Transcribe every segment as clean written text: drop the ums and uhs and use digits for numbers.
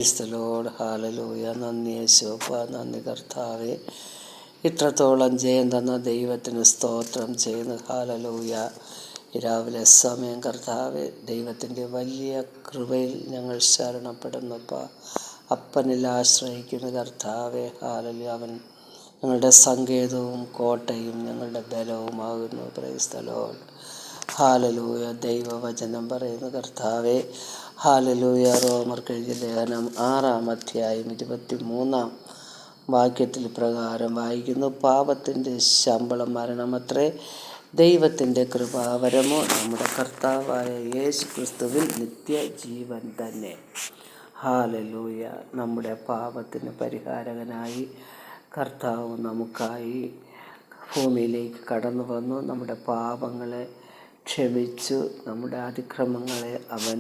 ക്രിസ്തലോട് hallelujah. നന്ദി യേശുവപ്പ, നന്ദി കർത്താവെ. ഇത്രത്തോളം ജയം തന്ന ദൈവത്തിന് സ്തോത്രം ചെയ്യുന്നു. ഹാലലൂയ. രാവിലെ സമയം കർത്താവെ, ദൈവത്തിൻ്റെ വലിയ കൃപയിൽ ഞങ്ങൾ ശരണപ്പെടുന്നപ്പ. അപ്പനിൽ ആശ്രയിക്കുന്ന കർത്താവെ, ഹാലലൂയ. അവൻ ഞങ്ങളുടെ സങ്കേതവും കോട്ടയും ഞങ്ങളുടെ ബലവുമാകുന്നു. Praise the Lord. ഹാലലൂയ. ദൈവവചനം പറയുന്ന കർത്താവെ, ഹാലലൂയ. റോമർക്ക് എഴുതിയ ലേഖനം 6-ാം അധ്യായം 23-ാം വാക്യത്തിൽ പ്രകാരം വായിക്കുന്നു: പാപത്തിൻ്റെ ശമ്പളം മരണമത്രേ, ദൈവത്തിൻ്റെ കൃപാവരമോ നമ്മുടെ കർത്താവായ യേശു ക്രിസ്തുവിൽ നിത്യജീവൻ തന്നെ. ഹാലലൂയ. നമ്മുടെ പാപത്തിന് പരിഹാരകനായി കർത്താവ് നമുക്കായി ഭൂമിയിലേക്ക് കടന്നു വന്നു. നമ്മുടെ പാപങ്ങളെ ക്ഷമിച്ചു. നമ്മുടെ അതിക്രമങ്ങളെ അവൻ,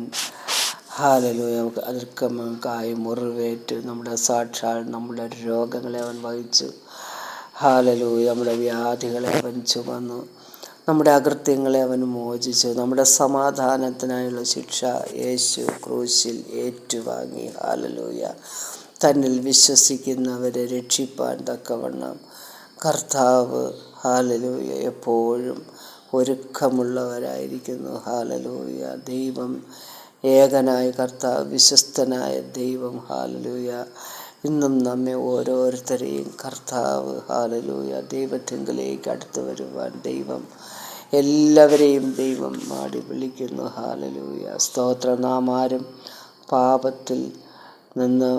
ഹാലലൂയ, നമുക്ക് അതിക്രമങ്ങൾക്കായി മുറിവേറ്റ് നമ്മുടെ സാക്ഷാൽ നമ്മുടെ രോഗങ്ങളെ അവൻ വഹിച്ചു. ഹാലലൂയ. നമ്മുടെ വ്യാധികളെ അവൻ ചുമന്നു. നമ്മുടെ അകൃത്യങ്ങളെ അവൻ മോചിച്ചു. നമ്മുടെ സമാധാനത്തിനായുള്ള ശിക്ഷ യേശു ക്രൂശിൽ ഏറ്റുവാങ്ങി. ഹാലലൂയ. തന്നിൽ വിശ്വസിക്കുന്നവരെ രക്ഷിപ്പാൻ തക്കവണ്ണം കർത്താവ്, ഹാലലൂയ, എപ്പോഴും ഒരുക്കമുള്ളവരായിരിക്കുന്നു. ഹാലലൂയ. ദൈവം ഏകനായ കർത്താവ്, വിശ്വസ്തനായ ദൈവം, ഹാലലൂയ, ഇന്നും നമ്മെ ഓരോരുത്തരെയും കർത്താവ്, ഹാലലൂയ, ദൈവത്തിങ്കലേക്ക് അടുത്ത് വരുവാൻ ദൈവം എല്ലാവരെയും ദൈവം മാടി വിളിക്കുന്നു. ഹാലലൂയ. സ്തോത്രം. നാം ആരും പാപത്തിൽ നിന്ന്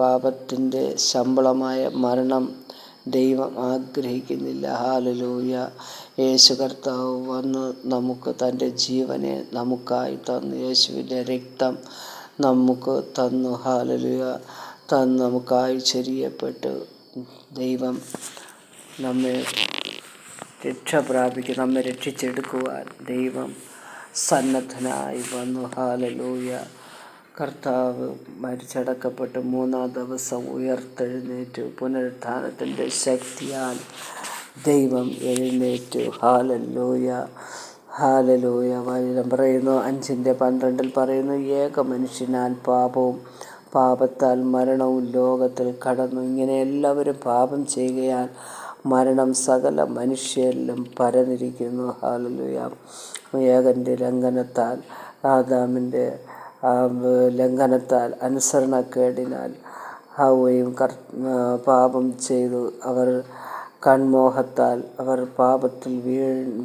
പാപത്തിൻ്റെ ശമ്പളമായ മരണം ദൈവം ആഗ്രഹിക്കുന്നില്ല. ഹാലലൂയ. യേശു കർത്താവ് വന്ന് നമുക്ക് തൻ്റെ ജീവനെ നമുക്കായി തന്നു. യേശുവിൻ്റെ രക്തം നമുക്ക് തന്നു. ഹാലലൂയ. നമുക്കായി ചൊരിയപ്പെട്ടു. ദൈവം നമ്മെ രക്ഷ നമ്മെ രക്ഷിച്ചെടുക്കുവാൻ ദൈവം സന്നദ്ധനായി വന്നു. ഹാലലൂയ. കർത്താവ് മരിച്ചടക്കപ്പെട്ട് 3-ാം ദിവസം ഉയർത്തെഴുന്നേറ്റു. പുനരുത്ഥാനത്തിൻ്റെ ശക്തിയാൽ ദൈവം എഴുന്നേറ്റു. ഹാലലൂയ. ഹാലലൂയ. വചനം പറയുന്നു, 5:12 പറയുന്നു: ഏക മനുഷ്യനാൽ പാപവും പാപത്താൽ മരണവും ലോകത്തിൽ കടന്നു. ഇങ്ങനെ എല്ലാവരും പാപം ചെയ്യുകയാൽ മരണം സകല മനുഷ്യരിലും പരന്നിരിക്കുന്നു. ഹാലലൂയ. ഏകൻ്റെ ലംഘനത്താൽ, ആദാമിൻ്റെ ലംഘനത്താൽ, അനുസരണക്കേടിനാൽ ഹവ്വയും പാപം ചെയ്തു. അവർ കൺമോഹത്താൽ അവർ പാപത്തിൽ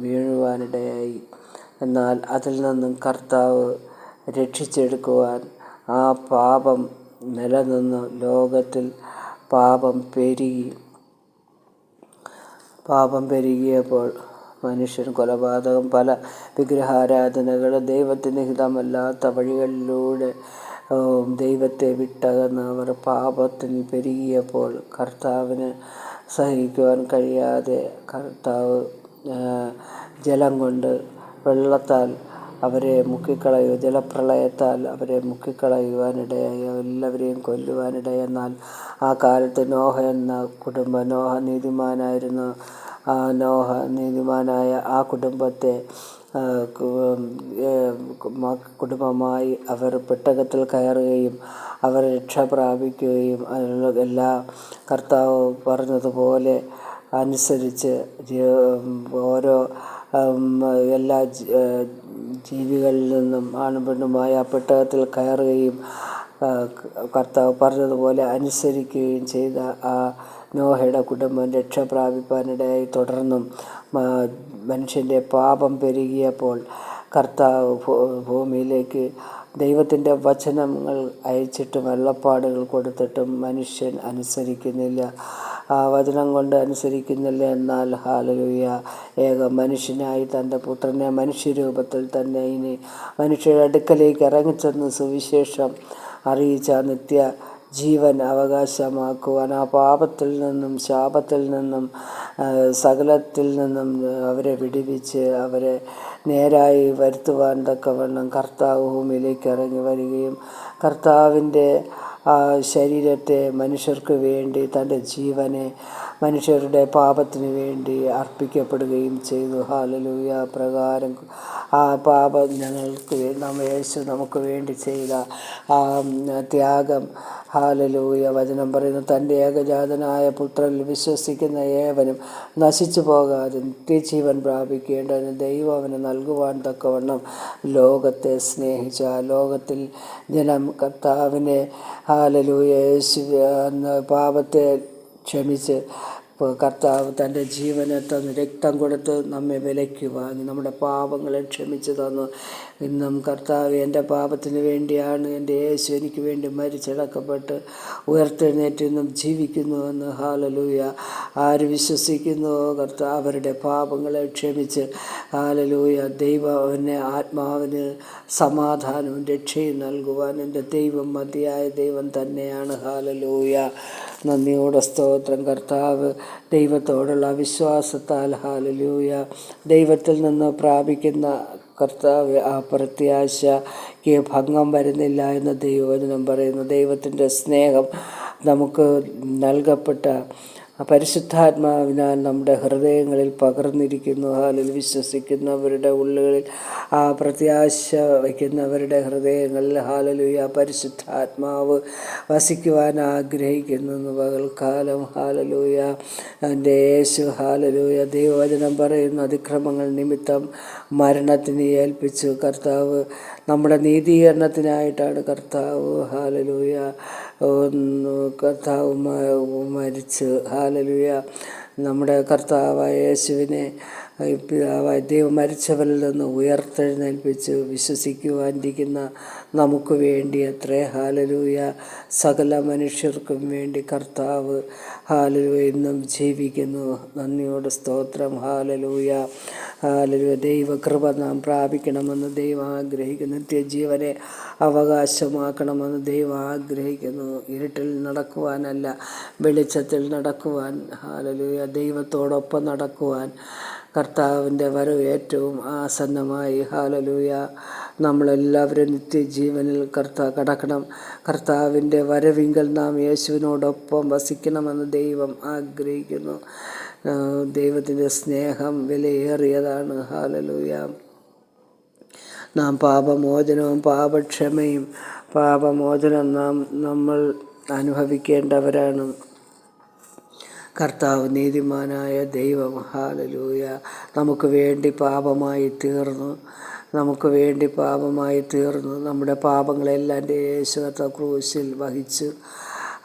വീഴുവാനിടയായി. എന്നാൽ അതിൽ നിന്നും കർത്താവ് രക്ഷിച്ചെടുക്കുവാൻ ആ പാപം നിലനിന്നു. ലോകത്തിൽ പാപം പെരുകിയപ്പോൾ മനുഷ്യൻ കൊലപാതകം, പല വിഗ്രഹാരാധനകൾ, ദൈവത്തിന് ഹിതമല്ലാത്ത വഴികളിലൂടെ ദൈവത്തെ വിട്ടകന്ന് അവർ പാപത്തിന് പെരുകിയപ്പോൾ കർത്താവിന് സഹിക്കുവാൻ കഴിയാതെ കർത്താവ് ജലം കൊണ്ട്, വെള്ളത്താൽ അവരെ ജലപ്രളയത്താൽ അവരെ മുക്കിക്കളയുവാനിടയായി, എല്ലാവരെയും കൊല്ലുവാനിടയായി. എന്നാൽ ആ കാലത്ത് നോഹ നീതിമാനായിരുന്നു. നീതിമാനായ ആ കുടുംബത്തെ കുടുംബമായി അവർ പെട്ടകത്തിൽ കയറുകയും അവർ രക്ഷ പ്രാപിക്കുകയും എല്ലാ കർത്താവ് പറഞ്ഞതുപോലെ അനുസരിച്ച് ഓരോ എല്ലാ ജീവികളിൽ നിന്നും ആണും പെണ്ണുമായ ആ പെട്ടകത്തിൽ കയറുകയും കർത്താവ് പറഞ്ഞതുപോലെ അനുസരിക്കുകയും ചെയ്ത ആ നോഹയുടെ കുടുംബം രക്ഷ പ്രാപിപ്പാനിടയായി. തുടർന്നും മനുഷ്യൻ്റെ പാപം പെരുകിയപ്പോൾ കർത്താവ് ഭൂമിയിലേക്ക് ദൈവത്തിൻ്റെ വചനങ്ങൾ അയച്ചിട്ടും വെള്ളപ്പാടുകൾ കൊടുത്തിട്ടും മനുഷ്യൻ അനുസരിക്കുന്നില്ല. ആ വചനം കൊണ്ട് അനുസരിക്കുന്നില്ല. എന്നാൽ ഹാലലൂയ, ഏക മനുഷ്യനായി തൻ്റെ പുത്രനെ മനുഷ്യരൂപത്തിൽ തന്നെ ഇനി മനുഷ്യരുടെ അടുക്കലേക്ക് ഇറങ്ങിച്ചെന്ന് സുവിശേഷം അറിയിച്ച നിത്യ ജീവൻ അവകാശമാക്കുവാൻ, ആ പാപത്തിൽ നിന്നും ശാപത്തിൽ നിന്നും സകലത്തിൽ നിന്നും അവരെ വിടുവിച്ച് അവരെ നേരായി വരുത്തുവാൻ തക്കവണ്ണം കർത്താവ് ഭൂമിയിലേക്ക് ഇറങ്ങി വരികയും കർത്താവിൻ്റെ ശരീരത്തെ മനുഷ്യർക്ക് വേണ്ടി തൻ്റെ ജീവനെ മനുഷ്യരുടെ പാപത്തിന് വേണ്ടി അർപ്പിക്കപ്പെടുകയും ചെയ്തു. ഹല്ലേലൂയ. പ്രകാരം ആ പാപം ഞങ്ങൾക്ക് യേശു നമുക്ക് വേണ്ടി ചെയ്ത ആ ത്യാഗം, ഹല്ലേലൂയ. വചനം പറയുന്നു, തൻ്റെ ഏകജാതനായ പുത്രനിൽ വിശ്വസിക്കുന്ന ഏവനും നശിച്ചു പോകാതെ നിത്യജീവൻ പ്രാപിക്കേണ്ടതിന് ദൈവം അവന് നൽകുവാൻ തക്കവണ്ണം ലോകത്തെ സ്നേഹിച്ചു. ആ ലോകത്തിൽ ജനം കർത്താവിനെ, ഹല്ലേലൂയ, യേശു പാപത്തെ ക്ഷമിച്ച് കർത്താവ് തൻ്റെ ജീവനെ തന്ന് രക്തം കൊടുത്ത് നമ്മെ വിലയ്ക്ക് വാങ്ങി നമ്മുടെ പാപങ്ങളെ ക്ഷമിച്ചു തന്നു. ഇന്നും കർത്താവ് എൻ്റെ പാപത്തിന് വേണ്ടിയാണ് എൻ്റെ യേശു എനിക്ക് വേണ്ടി മരിച്ചടക്കപ്പെട്ട് ഉയർത്തെഴുന്നേറ്റ് ഇന്നും ജീവിക്കുന്നുവെന്ന്, ഹല്ലേലൂയ, ആര് വിശ്വസിക്കുന്നുവോ കർത്താവ് അവരുടെ പാപങ്ങളെ ക്ഷമിച്ച്, ഹല്ലേലൂയ, ദൈവം ആത്മാവിന് സമാധാനവും രക്ഷയും നൽകുവാൻ എൻ്റെ ദൈവം മതിയായ ദൈവം തന്നെയാണ്. ഹല്ലേലൂയ. നന്ദിയോടെ സ്തോത്രം. കർത്താവ് ദൈവത്തോടുള്ള വിശ്വാസത്താൽ, ഹല്ലേലൂയ, ദൈവത്തിൽ നിന്ന് പ്രാപിക്കുന്ന കർത്താവ് ആ പ്രത്യാശയ്ക്ക് ഭംഗം വരുന്നില്ല എന്ന് ദൈവവചനം പറയുന്നു. ദൈവത്തിൻ്റെ സ്നേഹം നമുക്ക് നൽകപ്പെട്ട പരിശുദ്ധാത്മാവിനാൽ നമ്മുടെ ഹൃദയങ്ങളിൽ പകർന്നിരിക്കുന്നു. ഹാലിൽ വിശ്വസിക്കുന്നവരുടെ ഉള്ളുകളിൽ ആ പ്രത്യാശ വയ്ക്കുന്നവരുടെ ഹൃദയങ്ങളിൽ, ഹല്ലേലൂയ, പരിശുദ്ധാത്മാവ് വസിക്കുവാൻ ആഗ്രഹിക്കുന്നു പകൽക്കാലം. ഹല്ലേലൂയ. എൻ്റെ യേശു, ഹല്ലേലൂയ, ദൈവവചനം പറയുന്നു, അതിക്രമങ്ങൾ നിമിത്തം മരണത്തിന് ഏൽപ്പിച്ചു. കർത്താവ് നമ്മുടെ നീതീകരണത്തിനായിട്ടാണ് കർത്താവ്, ഹല്ലേലൂയ, കർത്താവ് മരിച്ച്, ഹല്ലേലൂയ, നമ്മുടെ കർത്താവായ യേശുവിനെ ദൈവം മരിച്ചവരിൽ നിന്ന് ഉയർത്തെഴുന്നേൽപ്പിച്ച് വിശ്വസിക്കുവാനിരിക്കുന്ന നമുക്ക് വേണ്ടി അത്രേ, ഹല്ലേലൂയ, സകല മനുഷ്യർക്കും വേണ്ടി കർത്താവ്, ഹല്ലേലൂയ, ഇന്നും ജീവിക്കുന്നു. നന്ദിയോട് സ്തോത്രം. ഹല്ലേലൂയ. ഹല്ലേലൂയ. ദൈവകൃപ നാം പ്രാപിക്കണമെന്ന് ദൈവം ആഗ്രഹിക്കുന്നു. നിത്യജീവനെ അവകാശമാക്കണമെന്ന് ദൈവം ആഗ്രഹിക്കുന്നു. ഇരുട്ടിൽ നടക്കുവാനല്ല, വെളിച്ചത്തിൽ നടക്കുവാൻ, ഹല്ലേലൂയ, ദൈവത്തോടൊപ്പം നടക്കുവാൻ കർത്താവിൻ്റെ വരവ് ഏറ്റവും ആസന്നമായി. ഹല്ലേലൂയ. നമ്മളെല്ലാവരും നിത്യജീവനിൽ കടക്കണം. കർത്താവിൻ്റെ വരവിങ്കൽ നാം യേശുവിനോടൊപ്പം വസിക്കണമെന്ന് ദൈവം ആഗ്രഹിക്കുന്നു. ദൈവത്തിൻ്റെ സ്നേഹം വിലയേറിയതാണ്. ഹല്ലേലൂയ. നാം പാപമോചനവും പാപക്ഷമയും പാപമോചനം നമ്മൾ അനുഭവിക്കേണ്ടവരാണ്. കർത്താവ് നീതിമാനായ ദൈവം, ഹല്ലേലൂയ, നമുക്ക് വേണ്ടി പാപമായി തീർന്നു. നമ്മുടെ പാപങ്ങളെല്ലാം എൻ്റെ യേശു കർത്താവ് ക്രൂശിൽ വഹിച്ചു.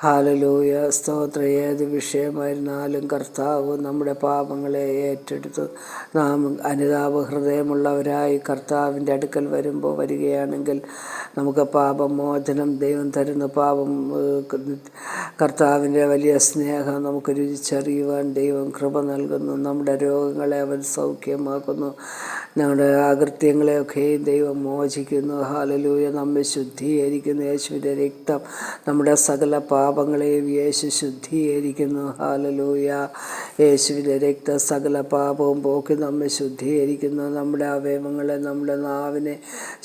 ഹല്ലേലൂയ. സ്തോത്രം. ഏത് വിഷയമായിരുന്നാലും കർത്താവ് നമ്മുടെ പാപങ്ങളെ ഏറ്റെടുത്തു. നാം അനുതാപ ഹൃദയമുള്ളവരായി കർത്താവിൻ്റെ അടുക്കൽ വരികയാണെങ്കിൽ നമുക്ക് പാപമോചനം ദൈവം തരുന്ന കർത്താവിൻ്റെ വലിയ സ്നേഹം നമുക്ക് രുചിച്ചറിയുവാൻ ദൈവം കൃപ നൽകുന്നു. നമ്മുടെ രോഗങ്ങളെ അവൻ സൗഖ്യമാക്കുന്നു. ഞങ്ങളുടെ അകൃത്യങ്ങളെയൊക്കെ ദൈവം മോചിക്കുന്നു. ഹല്ലേലൂയ. നമ്മെ ശുദ്ധീകരിക്കുന്നു. യേശുവിൻ്റെ രക്തം നമ്മുടെ സകല പാപങ്ങളെയും യേശു ശുദ്ധീകരിക്കുന്നു. ഹല്ലേലൂയ. യേശുവിൻ്റെ രക്തം സകല പാപവും പോക്കി നമ്മെ ശുദ്ധീകരിക്കുന്നു. നമ്മുടെ അവയവങ്ങളെ, നമ്മുടെ നാവിനെ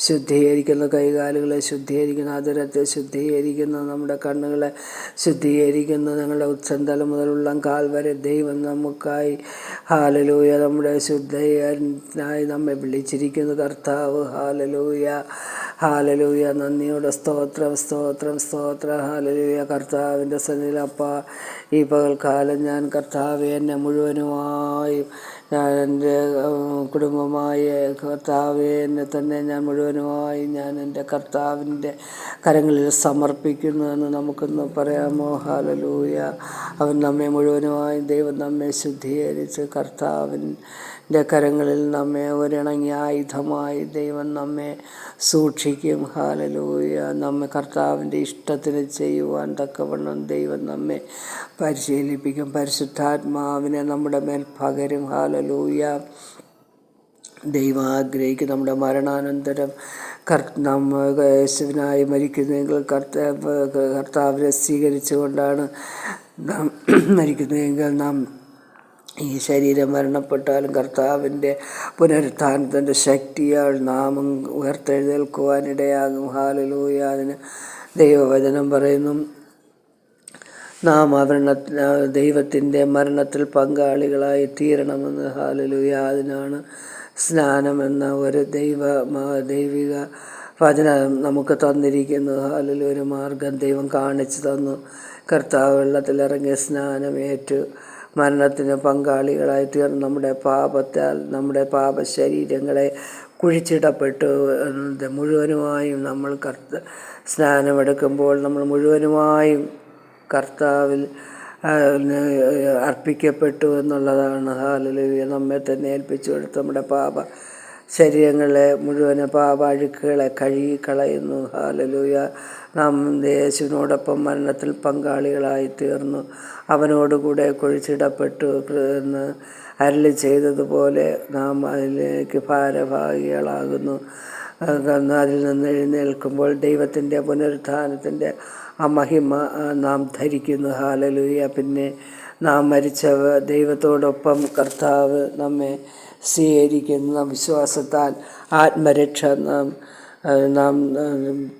ശുദ്ധീകരിക്കുന്നു, കൈകാലുകളെ ശുദ്ധീകരിക്കുന്നു, അതിരത്തെ ശുദ്ധീകരിക്കുന്നു, നമ്മുടെ കണ്ണുകളെ ശുദ്ധീകരിക്കുന്നു. ഞങ്ങളുടെ ഉച്ചന്തല മുതൽ ഉള്ളംകാൽ വരെ ദൈവം നമുക്കായി, ഹല്ലേലൂയ, നമ്മുടെ ശുദ്ധീകരണത്തിനായി നമ്മെ വിളിച്ചിരിക്കുന്നു കർത്താവ്. ഹല്ലേലൂയ. ഹല്ലേലൂയ. നന്ദിയോടെ സ്തോത്രം, സ്തോത്രം, സ്തോത്രം. ഹല്ലേലൂയ. കർത്താവിൻ്റെ സന്നിധിയിലപ്പ ഈ പകൽക്കാലം ഞാൻ കർത്താവെ എന്നെ മുഴുവനുമായും, ഞാൻ എൻ്റെ കുടുംബമായ കർത്താവെ എന്നെ തന്നെ ഞാൻ മുഴുവനുമായും ഞാൻ എൻ്റെ കർത്താവിൻ്റെ കരങ്ങളിൽ സമർപ്പിക്കുന്നു എന്ന് നമുക്കൊന്ന് പറയാമോ? ഹല്ലേലൂയ. അവൻ നമ്മെ മുഴുവനുമായും, ദൈവം നമ്മെ ശുദ്ധീകരിച്ച് കർത്താവിൻ്റെ കരങ്ങളിൽ നമ്മെ ഒരിണങ്ങിയ ആയുധമായി ദൈവം നമ്മെ സൂക്ഷിക്കും. ഹല്ലേലൂയ. നമ്മെ കർത്താവിൻ്റെ ഇഷ്ടത്തിന് ചെയ്യുവാൻ തക്കവണ്ണം ദൈവം നമ്മെ പരിശീലിപ്പിക്കും. പരിശുദ്ധാത്മാവിനെ നമ്മുടെ മേൽ പകരും. ഹല്ലേലൂയ. ദൈവം ആഗ്രഹിക്കും നമ്മുടെ മരണാനന്തരം യേശുവിനായി മരിക്കുന്നെങ്കിൽ കർത്താവിനെ സ്വീകരിച്ചുകൊണ്ടാണ് നാം മരിക്കുന്നതെങ്കിൽ നാം ഈ ശരീരം മരണപ്പെട്ടാലും കർത്താവിൻ്റെ പുനരുത്ഥാനത്തിൻ്റെ ശക്തിയാൽ നാം ഉയർത്തെഴുന്നേൽക്കുവാനിടയാകും. ഹല്ലേലൂയ. അതിന് ദൈവവചനം പറയുന്നു, നാം ദൈവത്തിൻ്റെ മരണത്തിൽ പങ്കാളികളായി തീരണമെന്ന്. ഹല്ലേലൂയ. അതിനാണ് സ്നാനമെന്ന ഒരു ദൈവിക വചനം നമുക്ക് തന്നിരിക്കുന്നു. ഹല്ലേലൂയ. ഒരു മാർഗം ദൈവം കാണിച്ചു തന്നു. കർത്താവ് വെള്ളത്തിലിറങ്ങിയ സ്നാനമേറ്റു മരണത്തിന് പങ്കാളികളായി തീർന്ന് നമ്മുടെ പാപത്താൽ നമ്മുടെ പാപശരീരങ്ങളെ കുഴിച്ചിടപ്പെട്ടു. മുഴുവനുമായും നമ്മൾ സ്നാനമെടുക്കുമ്പോൾ നമ്മൾ മുഴുവനുമായും കർത്താവിൽ അർപ്പിക്കപ്പെട്ടു എന്നുള്ളതാണ്. ഹല്ലേലൂയ. നമ്മെ തന്നെ ഏൽപ്പിച്ചു കൊടുത്ത് നമ്മുടെ ശരീരങ്ങളെ മുഴുവൻ അഴുക്കുകളെ കഴുകിക്കളയുന്നു. ഹല്ലേലൂയ. നാം യേശുവിനോടൊപ്പം മരണത്തിൽ പങ്കാളികളായി തീർന്നു. അവനോടുകൂടെ കുഴിച്ചിടപ്പെട്ടു എന്ന് അരുളി ചെയ്തതുപോലെ നാം അതിലേക്ക് ഭാരഭാഗികളാകുന്നു. അതിൽ നിന്ന് എഴുന്നേൽക്കുമ്പോൾ ദൈവത്തിൻ്റെ പുനരുത്ഥാനത്തിൻ്റെ ആ മഹിമ നാം ധരിക്കുന്നു. ഹല്ലേലൂയ. പിന്നെ നാം മരിച്ചവ ദൈവത്തോടൊപ്പം കർത്താവ് നമ്മെ സ്വീകരിക്കുന്ന വിശ്വാസത്താൽ ആത്മരക്ഷ നാം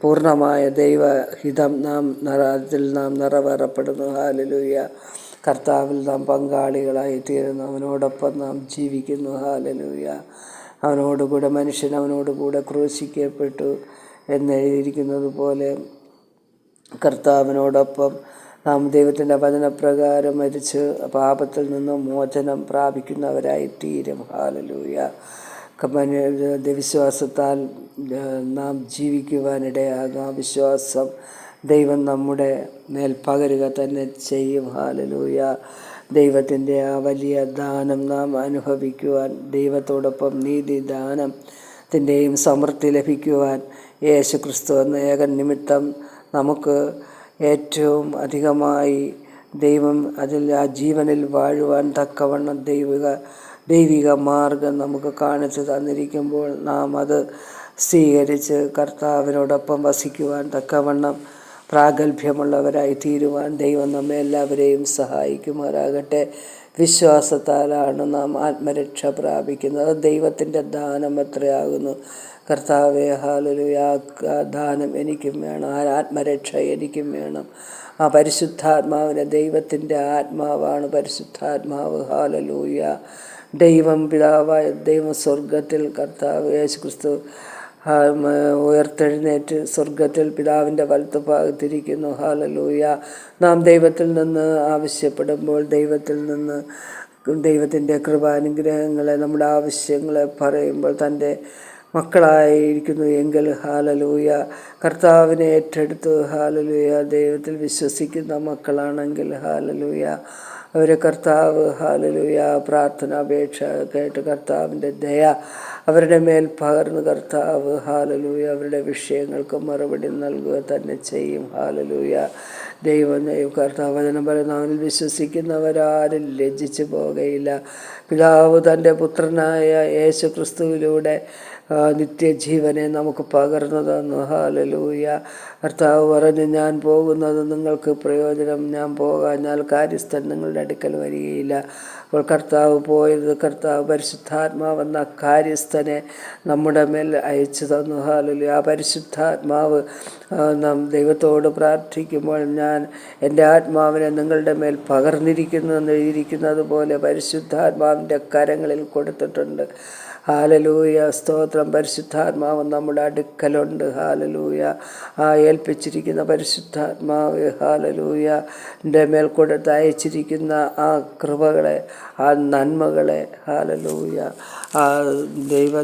പൂർണ്ണമായ ദൈവഹിതം അതിൽ നാം നിറവേറപ്പെടുന്നു. ഹല്ലേലൂയ. കർത്താവിൽ നാം പങ്കാളികളായി തീരുന്നു. അവനോടൊപ്പം നാം ജീവിക്കുന്നു. ഹല്ലേലൂയ. മനുഷ്യൻ അവനോടുകൂടെ ക്രൂശിക്കപ്പെട്ടു എന്നെഴുതിയിരിക്കുന്നത് പോലെ കർത്താവിനോടൊപ്പം നാം ദൈവത്തിൻ്റെ വചനപ്രകാരം മരിച്ച് പാപത്തിൽ നിന്ന് മോചനം പ്രാപിക്കുന്നവരായി തീരും. ഹല്ലേലൂയ. വിശ്വാസത്താൽ നാം ജീവിക്കുവാനിടയാകാം. വിശ്വാസം ദൈവം നമ്മുടെ മേൽ പകരുക തന്നെ ചെയ്യും. ഹല്ലേലൂയ. ദൈവത്തിൻ്റെ ആ വലിയ ദാനം നാം അനുഭവിക്കുവാൻ, ദൈവത്തോടൊപ്പം നീതിദാനത്തിൻ്റെയും സമൃദ്ധി ലഭിക്കുവാൻ യേശുക്രിസ്തു എന്ന ഏകൻ നിമിത്തം നമുക്ക് ഏറ്റവും അധികമായി ദൈവം ആ ജീവനിൽ വാഴുവാൻ തക്കവണ്ണം ദൈവിക മാർഗം നമുക്ക് കാണിച്ചു തന്നിരിക്കുമ്പോൾ നാം അത് സ്വീകരിച്ച് കർത്താവിനോടൊപ്പം വസിക്കുവാൻ തക്കവണ്ണം പ്രാഗൽഭ്യമുള്ളവരായി തീരുവാൻ ദൈവം നമ്മെ എല്ലാവരെയും സഹായിക്കുമാറാകട്ടെ. വിശ്വാസത്താലാണ് നാം ആത്മരക്ഷ പ്രാപിക്കുന്നത്. ദൈവത്തിൻ്റെ ദാനം എത്രയാകുന്നു. കർത്താവേ, ഹല്ലേലൂയ. ആ ദാനം എനിക്കും വേണം, ആ ആത്മരക്ഷ എനിക്കും വേണം. ആ പരിശുദ്ധാത്മാവിനെ, ദൈവത്തിൻ്റെ ആത്മാവാണ് പരിശുദ്ധാത്മാവ്. ഹല്ലേലൂയ. ദൈവം പിതാവായ ദൈവം സ്വർഗത്തിൽ കർത്താവ് യേശുക്രിസ്തു ഉയർത്തെഴുന്നേറ്റ് സ്വർഗത്തിൽ പിതാവിൻ്റെ വലത്തുഭാഗത്തിരിക്കുന്നു. ഹല്ലേലൂയ. നാം ദൈവത്തിൽ നിന്ന് ആവശ്യപ്പെടുമ്പോൾ ദൈവത്തിൻ്റെ കൃപാനുഗ്രഹങ്ങളെ, നമ്മുടെ ആവശ്യങ്ങളെ പറയുമ്പോൾ തൻ്റെ മക്കളായിരിക്കുന്നു എങ്കിൽ ഹല്ലേലൂയ കർത്താവിനെ ഏറ്റെടുത്ത് ഹല്ലേലൂയ ദൈവത്തിൽ വിശ്വസിക്കുന്ന മക്കളാണെങ്കിൽ ഹല്ലേലൂയ അവരെ കർത്താവ് ഹല്ലേലൂയ പ്രാർത്ഥനാപേക്ഷ കേട്ട് കർത്താവിൻ്റെ ദയ അവരുടെ മേൽ പകർന്ന് കർത്താവ് ഹല്ലേലൂയ അവരുടെ വിഷയങ്ങൾക്ക് മറുപടി നൽകുക തന്നെ ചെയ്യും. ഹല്ലേലൂയ. ദൈവം കർത്താവ് വചനം പറയുന്ന അവനിൽ വിശ്വസിക്കുന്നവരാരും ലജ്ജിച്ചു പോകുകയില്ല. പിതാവ് തൻ്റെ പുത്രനായ യേശു ക്രിസ്തുവിലൂടെ നിത്യജീവനെ നമുക്ക് പകർന്നു തന്നു. ഹല്ലേലൂയ. കർത്താവ് പറഞ്ഞു, ഞാൻ പോകുന്നത് നിങ്ങൾക്ക് പ്രയോജനം, ഞാൻ പോകാഞ്ഞാൽ കാര്യസ്ഥൻ നിങ്ങളുടെ അടുക്കൽ വരികയില്ല. അപ്പോൾ കർത്താവ് പോയത് കർത്താവ് പരിശുദ്ധാത്മാവെന്ന കാര്യസ്ഥനെ നമ്മുടെ മേൽ അയച്ചു തന്നു. ഹല്ലേലൂയ. ആ പരിശുദ്ധാത്മാവ് നാം ദൈവത്തോട് പ്രാർത്ഥിക്കുമ്പോൾ ഞാൻ എൻ്റെ ആത്മാവിനെ നിങ്ങളുടെ മേൽ പകർന്നിരിക്കുന്നു എന്ന് എഴുതിയിരിക്കുന്നത് പോലെ പരിശുദ്ധാത്മാവിൻ്റെ കരങ്ങളിൽ കൊടുത്തിട്ടുണ്ട്. ഹല്ലേലൂയ. സ്തോത്രം. പരിശുദ്ധാത്മാവ് നമ്മുടെ അടുക്കലുണ്ട്. ഹല്ലേലൂയ. ആ ഏൽപ്പിച്ചിരിക്കുന്ന പരിശുദ്ധാത്മാവ് ഹല്ലേലൂയ എൻ്റെ മേൽ കൊടുത്ത് അയച്ചിരിക്കുന്ന ആ കൃപകളെ, ആ നന്മകളെ ഹല്ലേലൂയ ആ ദൈവ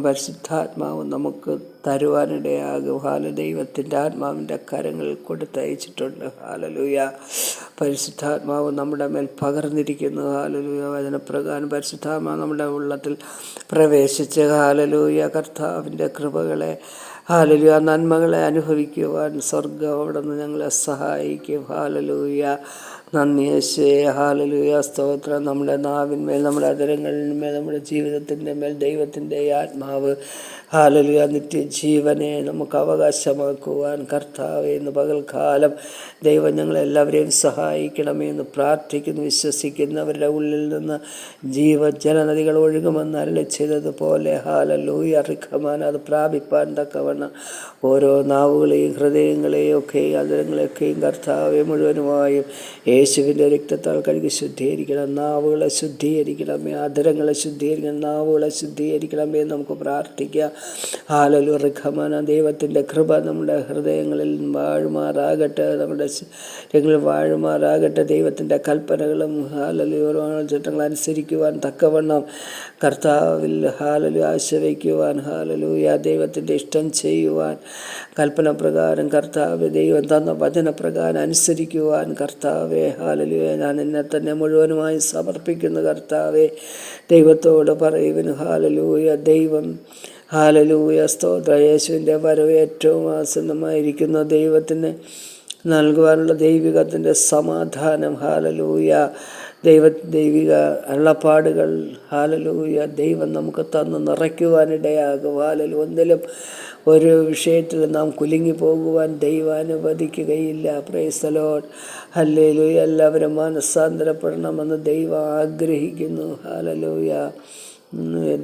പരിശുദ്ധാത്മാവ് നമുക്ക് തരുവാനിടയാകും. ദൈവത്തിൻ്റെ ആത്മാവിൻ്റെ കരങ്ങളിൽ കൊടുത്തയച്ചിട്ടുണ്ട്. ഹല്ലേലൂയ. പരിശുദ്ധാത്മാവ് നമ്മുടെ മേൽ പകർന്നിരിക്കുന്നു. ഹല്ലേലൂയ. വചനപ്രകാരം പരിശുദ്ധാത്മാവ് നമ്മുടെ ഉള്ളത്തിൽ പ്രവേശിച്ച് ഹല്ലേലൂയ കർത്താവിൻ്റെ കൃപകളെ ഹല്ലേലൂയ നന്മകളെ അനുഭവിക്കുവാൻ സ്വർഗം അവിടെ നിന്ന് ഞങ്ങളെ സഹായിക്കും. ഹല്ലേലൂയ. നന്ദി യേശുവേ. ഹല്ലേലൂയ. സ്തോത്രം. നമ്മുടെ നാവിന്മേൽ, നമ്മുടെ അധരങ്ങളിന്മേൽ, നമ്മുടെ ജീവിതത്തിൻ്റെ മേൽ ദൈവത്തിൻ്റെ ആത്മാവ് ഹല്ലേലൂയ നിത്യജീവനെ നമുക്ക് അവകാശമാക്കുവാൻ കർത്താവേ ഇന്ന് പകൽക്കാലം ദൈവം ഞങ്ങളെല്ലാവരെയും സഹായിക്കണമേ എന്ന് പ്രാർത്ഥിക്കുന്നു. വിശ്വസിക്കുന്നവരുടെ ഉള്ളിൽ നിന്ന് ജീവജലനദികൾ ഒഴുകുമെന്ന് അരുളി ചെയ്തതുപോലെ ഹല്ലേലൂയ റിഖമാൻ അത് പ്രാപിപ്പാൻ തക്കവണ്ണം ഓരോ നാവുകളെയും ഹൃദയങ്ങളെയും ഒക്കെയും അധരങ്ങളെയൊക്കെയും കർത്താവെ മുഴുവനുമായും യേശുവിൻ്റെ രക്തത്താൽ കഴുകി ശുദ്ധീകരിക്കണം. നാവുകളെ ശുദ്ധീകരിക്കണമേ, അധരങ്ങളെ ശുദ്ധീകരിക്കണം, നാവുകളെ ശുദ്ധീകരിക്കണമേ നമുക്ക് പ്രാർത്ഥിക്കാം. ഹല്ലേലൂയ റിഖമാന ദൈവത്തിൻ്റെ കൃപ നമ്മുടെ ഹൃദയങ്ങളിൽ വാഴുമാറാകട്ടെ, നമ്മുടെ ശരീരങ്ങളിൽ വാഴുമാറാകട്ടെ. ദൈവത്തിൻ്റെ കൽപ്പനകളും ഹല്ലേലൂയ ചട്ടങ്ങൾ അനുസരിക്കുവാൻ തക്കവണ്ണം കർത്താവിൽ ഹല്ലേലൂയ ആശ വയ്ക്കുവാൻ ഹല്ലേലൂയ ദൈവത്തിൻ്റെ ഇഷ്ടം ചെയ്യുവാൻ കൽപ്പന പ്രകാരം കർത്താവ് ദൈവം തന്ന വചനപ്രകാരം അനുസരിക്കുവാൻ കർത്താവെ ഹല്ലേലൂയ ഞാൻ എന്നെ തന്നെ മുഴുവനുമായി സമർപ്പിക്കുന്നു. കർത്താവെ ദൈവത്തോട് പറയുവിന് ഹല്ലേലൂയ ദൈവം ഹല്ലേലൂയ സ്തോത്രം. യേശുവിൻ്റെ വരവ് ഏറ്റവും ആസന്നമായിരിക്കുന്ന ദൈവത്തിന് നൽകുവാനുള്ള ദൈവികത്തിൻ്റെ സമാധാനം ഹല്ലേലൂയ ദൈവിക അരുളപ്പാടുകൾ ഹല്ലേലൂയ ദൈവം നമുക്ക് തന്ന് നിറയ്ക്കുവാനിടയാകും. ഹല്ലേലൂയ ഒന്നിലും ഒരു വിഷയത്തിൽ നാം കുലുങ്ങി പോകുവാൻ ദൈവം അനുവദിക്കുകയില്ല. Praise the Lord. ഹല്ലേലൂയ. എല്ലാവരും മാനസാന്തരപ്പെടണമെന്ന് ദൈവം ആഗ്രഹിക്കുന്നു. ഹല്ലേലൂയ.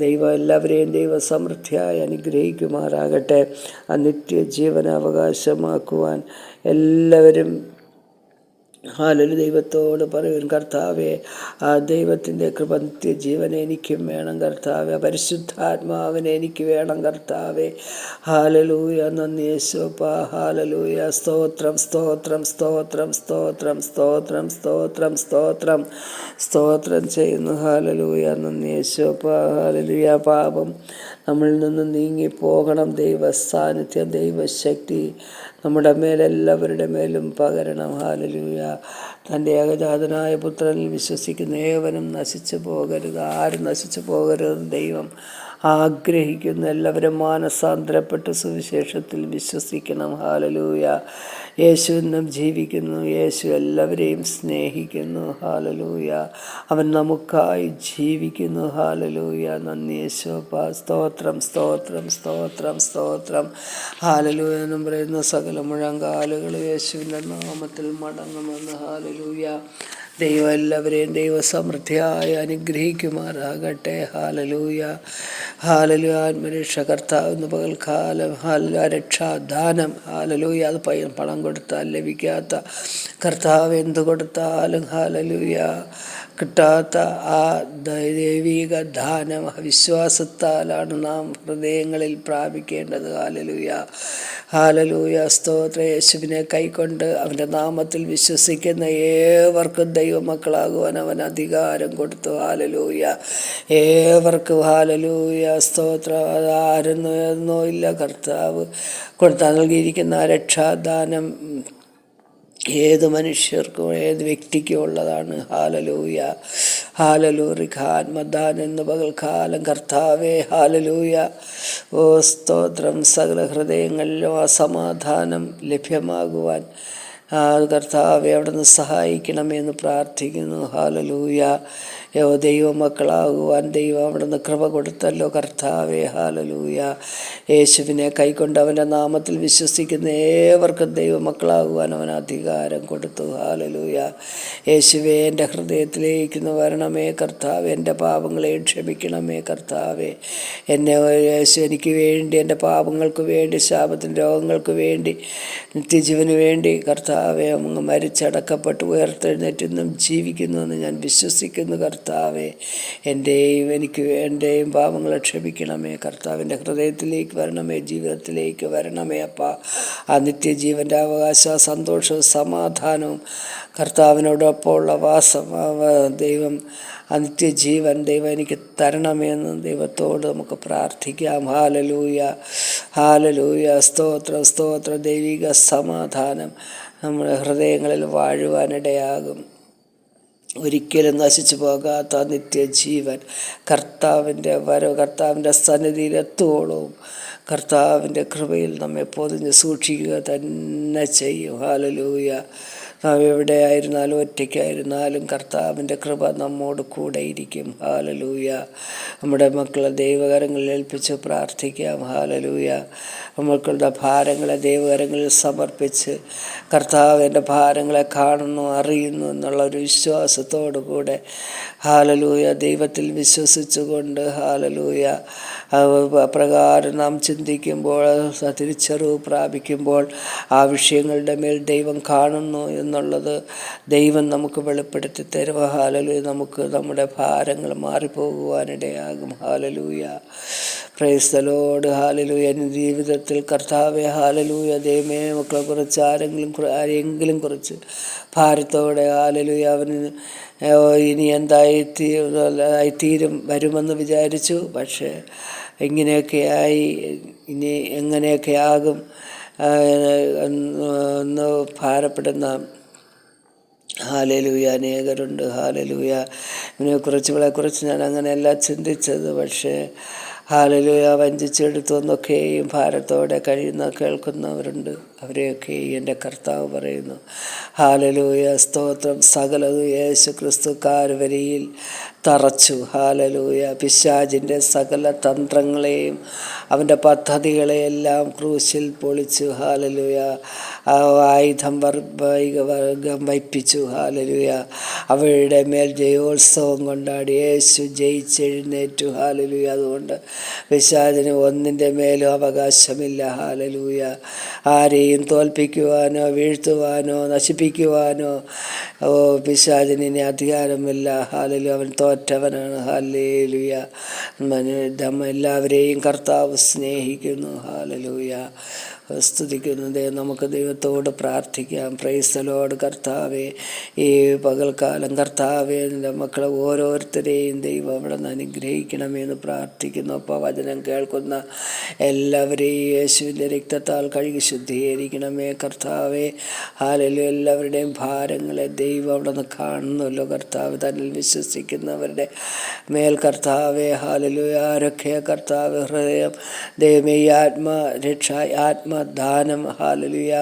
ദൈവം എല്ലാവരെയും ദൈവ സമൃദ്ധിയായി അനുഗ്രഹിക്കുമാറാകട്ടെ. ആ നിത്യജീവന അവകാശമാക്കുവാൻ എല്ലാവരും ഹല്ലേലൂയ ദൈവത്തോട് പറയും കർത്താവെ ആ ദൈവത്തിൻ്റെ കൃപ നിത്യജീവനെ എനിക്കും വേണം കർത്താവെ, പരിശുദ്ധാത്മാവിനെ എനിക്ക് വേണം കർത്താവെ. ഹല്ലേലൂയ. നന്ദി യേശുവപ്പാ. ഹല്ലേലൂയ. സ്തോത്രം സ്തോത്രം സ്തോത്രം സ്തോത്രം സ്തോത്രം സ്തോത്രം സ്തോത്രം സ്തോത്രം ചെയ്യുന്നു. ഹല്ലേലൂയ. നന്ദി യേശുവപ്പാ. ഹല്ലേലൂയ. പാപം നമ്മളിൽ നിന്ന് നീങ്ങിപ്പോകണം. ദൈവ സാന്നിധ്യം, ദൈവശക്തി നമ്മുടെ മേലെല്ലാവരുടെ മേലും പകരണം. ഹല്ലേലൂയ. തൻ്റെ ഏകജാതനായ പുത്രനിൽ വിശ്വസിക്കുന്ന ഏവനും നശിച്ചു പോകരുത്, ആരും നശിച്ചു പോകരുത് ദൈവം ആഗ്രഹിക്കുന്നു. എല്ലാവരും മാനസാന്തരപ്പെട്ട് സുവിശേഷത്തിൽ വിശ്വസിക്കണം. ഹല്ലേലൂയ. യേശു ഇന്നും ജീവിക്കുന്നു. യേശു എല്ലാവരെയും സ്നേഹിക്കുന്നു. ഹല്ലേലൂയ. അവൻ നമുക്കായി ജീവിക്കുന്നു. ഹല്ലേലൂയ. നന്ദി യേശുവപ്പാ. സ്തോത്രം സ്തോത്രം സ്തോത്രം സ്തോത്രം. ഹല്ലേലൂയ എന്നും പറയുന്ന സകല മുഴങ്കാലുകൾ യേശുവിൻ്റെ നാമത്തിൽ മടങ്ങുമെന്ന്. ഹല്ലേലൂയ. ദൈവം എല്ലാവരെയും ദൈവസമൃദ്ധിയായി അനുഗ്രഹിക്കുമാറാകട്ടെ. ഹല്ലേലൂയ. ഹല്ലേലൂയ. ആത്മരക്ഷ കർത്താവ് ഇന്ന് പകൽക്കാലം ഹല്ലേലൂയ രക്ഷാദാനം ഹല്ലേലൂയ അത് പണം കൊടുത്താൽ ലഭിക്കാത്ത കർത്താവ് എന്ത് കൊടുത്താലും ഹല്ലേലൂയ കിട്ടാത്ത ആ ദൈവിക ദാനം വിശ്വാസത്താലാണ് നാം ഹൃദയങ്ങളിൽ പ്രാപിക്കേണ്ടത്. ഹല്ലേലൂയ. ഹല്ലേലൂയ. സ്തോത്ര. യേശുവിനെ കൈക്കൊണ്ട് അവൻ്റെ നാമത്തിൽ വിശ്വസിക്കുന്ന ഏവർക്കും ദൈവമക്കളാകുവാൻ അവൻ അധികാരം കൊടുത്തു. ഹല്ലേലൂയ. ഏവർക്കും ഹല്ലേലൂയ. സ്തോത്രം. അതാരെന്നോ ഇല്ല, കർത്താവ് കൊടുത്താൽ നൽകിയിരിക്കുന്ന രക്ഷാദാനം ഏത് മനുഷ്യർക്കും ഏത് വ്യക്തിക്കും ഉള്ളതാണ്. ഹല്ലേലൂയ. ഹല്ലേലൂയ. ഖാൻമദാൻ എന്ന് പകൽക്കാലം കർത്താവേ ഹല്ലേലൂയ. ഓ സ്തോത്രം. സകല ഹൃദയങ്ങളിലും ആ സമാധാനം ലഭ്യമാകുവാൻ കർത്താവെ അവിടുന്ന് സഹായിക്കണമെന്ന് പ്രാർത്ഥിക്കുന്നു. ഹല്ലേലൂയ. ദൈവമക്കളാകുവാൻ ദൈവം അവിടുന്ന് കൃപ കൊടുത്തല്ലോ കർത്താവെ. ഹല്ലേലൂയ. യേശുവിനെ കൈക്കൊണ്ട് അവൻ്റെ നാമത്തിൽ വിശ്വസിക്കുന്ന ഏവർക്കും ദൈവമക്കളാകുവാൻ അവൻ അധികാരം കൊടുത്തു. ഹല്ലേലൂയ. യേശുവേ എൻ്റെ ഹൃദയത്തിലേക്ക് വരണമേ കർത്താവെ, എൻ്റെ പാപങ്ങളെ ക്ഷമിക്കണമേ കർത്താവെ. എന്നെ യേശു എനിക്ക് വേണ്ടി, എൻ്റെ പാപങ്ങൾക്ക് വേണ്ടി, ശാപത്തിൻ്റെ രോഗങ്ങൾക്ക് വേണ്ടി, നിത്യജീവന് വേണ്ടി കർത്താവെ അങ്ങ് മരിച്ചടക്കപ്പെട്ട് ഉയർത്തെഴുന്നേറ്റെന്നും ജീവിക്കുന്നുവെന്ന് ഞാൻ വിശ്വസിക്കുന്നു കർത്താവെ. എൻ്റെയും പാപങ്ങളെ ക്ഷമിക്കണമേ കർത്താവിൻ്റെ ഹൃദയത്തിലേക്ക് വരണമേ, ജീവിതത്തിലേക്ക് വരണമേ അപ്പാ. ആ നിത്യജീവൻ്റെ അവകാശ സന്തോഷവും സമാധാനവും കർത്താവിനോടൊപ്പമുള്ള വാസം ദൈവം നിത്യജീവൻ ദൈവം എനിക്ക് തരണമെന്ന് ദൈവത്തോട് നമുക്ക് പ്രാർത്ഥിക്കാം. ഹല്ലേലൂയ. ഹല്ലേലൂയ. സ്തോത്രം സ്തോത്രം. ദൈവിക സമാധാനം നമ്മുടെ ഹൃദയങ്ങളിൽ വാഴുവാനിടയാകും. ഒരിക്കലും നശിച്ചു പോകാത്ത നിത്യജീവൻ കർത്താവിൻ്റെ വരവ്, കർത്താവിൻ്റെ സന്നിധിയിലെത്തുവോളവും കർത്താവിൻ്റെ കൃപയിൽ നമ്മെ പൊതിഞ്ഞ് സൂക്ഷിക്കുക തന്നെ ചെയ്യും. ഹല്ലേലൂയ. നാം എവിടെയായിരുന്നാലും ഒറ്റയ്ക്കായിരുന്നാലും കർത്താവിൻ്റെ കൃപ നമ്മോട് കൂടെ ഇരിക്കും. ഹല്ലേലൂയ. നമ്മുടെ മക്കളെ ദൈവകരങ്ങളിൽ ഏൽപ്പിച്ച് പ്രാർത്ഥിക്കാം. ഹല്ലേലൂയ. മക്കളുടെ ഭാരങ്ങളെ ദൈവകരങ്ങളിൽ സമർപ്പിച്ച് കർത്താവിൻ്റെ ഭാരങ്ങളെ കാണുന്നു, അറിയുന്നു എന്നുള്ളൊരു വിശ്വാസത്തോടു കൂടെ ഹല്ലേലൂയ ദൈവത്തിൽ വിശ്വസിച്ചുകൊണ്ട് ഹല്ലേലൂയ അപ്രകാരം നാം ചിന്തിക്കുമ്പോൾ, തിരിച്ചറിവ് പ്രാപിക്കുമ്പോൾ ആ വിഷയങ്ങളുടെ മേൽ ദൈവം കാണുന്നു എന്നുള്ളത് ദൈവം നമുക്ക് വെളിപ്പെടുത്തി തരും. ഹല്ലേലൂയ. നമുക്ക് നമ്മുടെ ഭാരങ്ങൾ മാറിപ്പോകുവാനിടയാകും. Hallelujah. Praise the Lord. Hallelujah. ജീവിതത്തിൽ കർത്താവേ ഹല്ലേലൂയ ദൈവമേ മക്കളെക്കുറിച്ച് ആരെങ്കിലും കുറിച്ച് ഭാരത്തോടെ ഹല്ലേലൂയ അവന് ഇനി എന്തായിത്തീരും വരുമെന്ന് വിചാരിച്ചു. പക്ഷേ ഇങ്ങനെയൊക്കെയായി, ഇനി എങ്ങനെയൊക്കെ ആകും എന്ന് ഭാരപ്പെടുന്ന ഹല്ലേലൂയ അനേകരുണ്ട്. ഹല്ലേലൂയ. ഇവളെക്കുറിച്ച് ഞാൻ അങ്ങനെയല്ല ചിന്തിച്ചത്. പക്ഷേ ഹല്ലേലൂയ വഞ്ചിച്ചെടുത്തു എന്നൊക്കെയും ഭാരത്തോടെ കേൾക്കുന്നവരുണ്ട്. അവരെയൊക്കെ എൻ്റെ കർത്താവ് പറയുന്നു. ഹല്ലേലൂയ സ്തോത്രം. സകലതും യേശു ക്രിസ്തു കാൽവരിയിൽ തറച്ചു. ഹല്ലേലൂയ. പിശാചിൻ്റെ സകല തന്ത്രങ്ങളെയും അവൻ്റെ പദ്ധതികളെയെല്ലാം ക്രൂശിൽ പൊളിച്ചു. ഹല്ലേലൂയ. ആയുധം വയ്പ്പിച്ചു. ഹല്ലേലൂയ. അവരുടെ മേൽ ജയോത്സവം കൊണ്ടാടി. യേശു ജയിച്ചെഴുന്നേറ്റു. ഹല്ലേലൂയ. അതുകൊണ്ട് പിശാചിന് ഒന്നിൻ്റെ മേലും അവകാശമില്ല. ഹല്ലേലൂയ. ആരെയും തോൽപ്പിക്കുവാനോ വീഴ്ത്തുവാനോ നശിപ്പിക്കുവാനോ പിശാചിന് ഇനി അധികാരമില്ല. ഹല്ലേലൂയ. അവൻ തോറ്റവനാണ്. ഹല്ലേലൂയ. എല്ലാവരെയും കർത്താവ് സ്നേഹിക്കുന്നു. ഹല്ലേലൂയ. സ്തുതിക്കുന്നു. നമുക്ക് ദൈവത്തോട് പ്രാർത്ഥിക്കാം. Price the Lord. കർത്താവേ ഈ പകൽക്കാലം കർത്താവേ എൻ്റെ മക്കളെ ഓരോരുത്തരെയും ദൈവം അവിടെ നിന്ന് അനുഗ്രഹിക്കണമെന്ന് പ്രാർത്ഥിക്കുന്നു. അപ്പോൾ വചനം കേൾക്കുന്ന എല്ലാവരെയും യേശുവിൻ്റെ രക്തത്താൽ കഴുകി ശുദ്ധീകരിക്കണമേ കർത്താവേ. ഹല്ലേലൂയ. എല്ലാവരുടെയും ഭാരങ്ങളെ ദൈവം അവിടെ നിന്ന് കാണുന്നല്ലോ കർത്താവ്. തന്നിൽ വിശ്വസിക്കുന്നവരുടെ മേൽ കർത്താവേ ഹല്ലേലൂയ. ആരൊക്കെ കർത്താവ് ഹൃദയം ദൈവമേ ഈ ആത്മദാനം ഹല്ലേലൂയ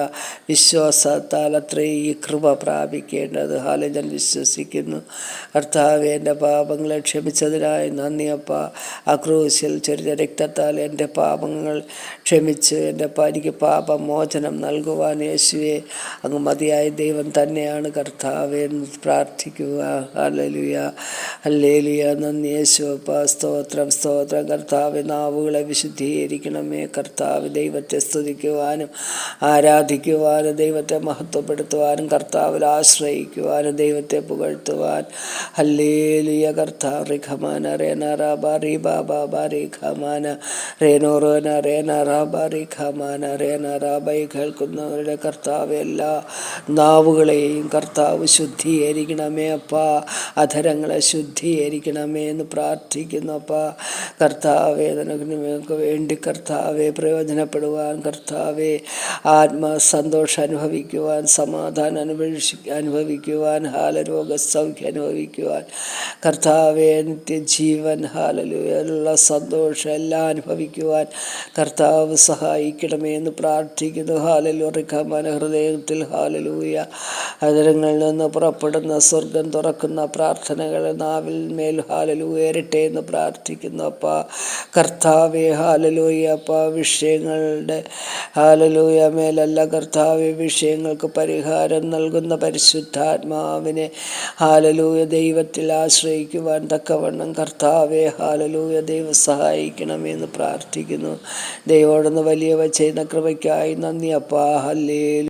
വിശ്വാസത്താൽ അത്രേ ഈ കൃപ പ്രാപിക്കേണ്ടത്. ഹല്ലേലൂയ. ഞാൻ വിശ്വസിക്കുന്നു കർത്താവേ. എൻ്റെ പാപങ്ങളെ ക്ഷമിച്ചതിനായി നന്ദിയപ്പ. ആ ക്രൂശിൽ ചൊരിഞ്ഞ രക്തത്താൽ എൻ്റെ പാപങ്ങൾ ക്ഷമിച്ച് എനിക്ക് പാപമോചനം നൽകുവാൻ യേശുവേ അങ്ങ് മതിയായ ദൈവം തന്നെയാണ് കർത്താവേ എന്ന് പ്രാർത്ഥിക്കുക. ഹല്ലേലൂയ. ഹല്ലേലൂയ. നന്ദി യേശുവപ്പ. സ്തോത്രം സ്തോത്രം കർത്താവേ. നാവുകളെ വിശുദ്ധീകരിക്കണമേ കർത്താവ്. ദൈവത്തെ സ്തുതിക്കുവാനും ആരാധിക്കുവാനും ദൈവത്തെ മഹത്വപ്പെടുത്തുവാനും കർത്താവിൽ ആശ്രയിക്കുവാനും ദൈവത്തെ പുകഴ്ത്തുവാൻ ഹല്ലേലൂയ കർത്താവ്. റിഖമാന റേന റാബാറി ബാബാറി ഖമാന റേനോറോന റേന റാബാറി ഖമാന റേന റാബൈ കേൾക്കുന്നവരുടെ കർത്താവ് എല്ലാ നാവുകളെയും കർത്താവ് ശുദ്ധീകരിക്കണമേ അപ്പ. അധരങ്ങളെ ശുദ്ധീകരിക്കണമേ എന്ന് പ്രാർത്ഥിക്കുന്നു അപ്പ. കർത്താവേ നിനക്ക് വേണ്ടി കർത്താവെ പ്രയോജനപ്പെടുവാൻ കർത്താവെ ആത്മസന്തോഷം അനുഭവിക്കുവാൻ, സമാധാനം അനുഭവിക്കുവാൻ, രോഗസൗഖ്യം അനുഭവിക്കുവാൻ കർത്താവെ നിത്യജീവൻ ഹാലലൂയുള്ള സന്തോഷം എല്ലാം അനുഭവിക്കുവാൻ കർത്താവ് സഹായിക്കണമേ എന്ന് പ്രാർത്ഥിക്കുന്നു. ഹാലലൂറിക്കമാന ഹൃദയത്തിൽ ഹാലലൂയ അതരങ്ങളിൽ നിന്ന് പുറപ്പെടുന്ന സ്വർഗം തുറക്കുന്ന പ്രാർത്ഥനകൾ നാവിൽ മേൽ ഹാലലൂയരട്ടെ എന്ന് പ്രാർത്ഥിക്കുന്നു അപ്പ. കർത്താവെ ഹാലലൂയ അപ്പ വിഷയങ്ങളുടെ ഹാലലൂയ മേലല്ല കർത്താവെ വിഷയങ്ങൾക്ക് പരിഹാരം നൽകുന്ന പരിശുദ്ധാത്മാവിനെ ഹാലലൂയ ദൈവത്തിൽ ആശ്രയിക്കുവാൻ തക്കവണ്ണം കർത്താവെ ഹാലലൂയ ദൈവം സഹായിക്കണമെന്ന് പ്രാർത്ഥിക്കുന്നു. ദൈവോടൊന്ന് വലിയവ ചെയ്യുന്ന കൃപയ്ക്കായി നന്ദി അപ്പാ. ഹല്ലേലൂയ.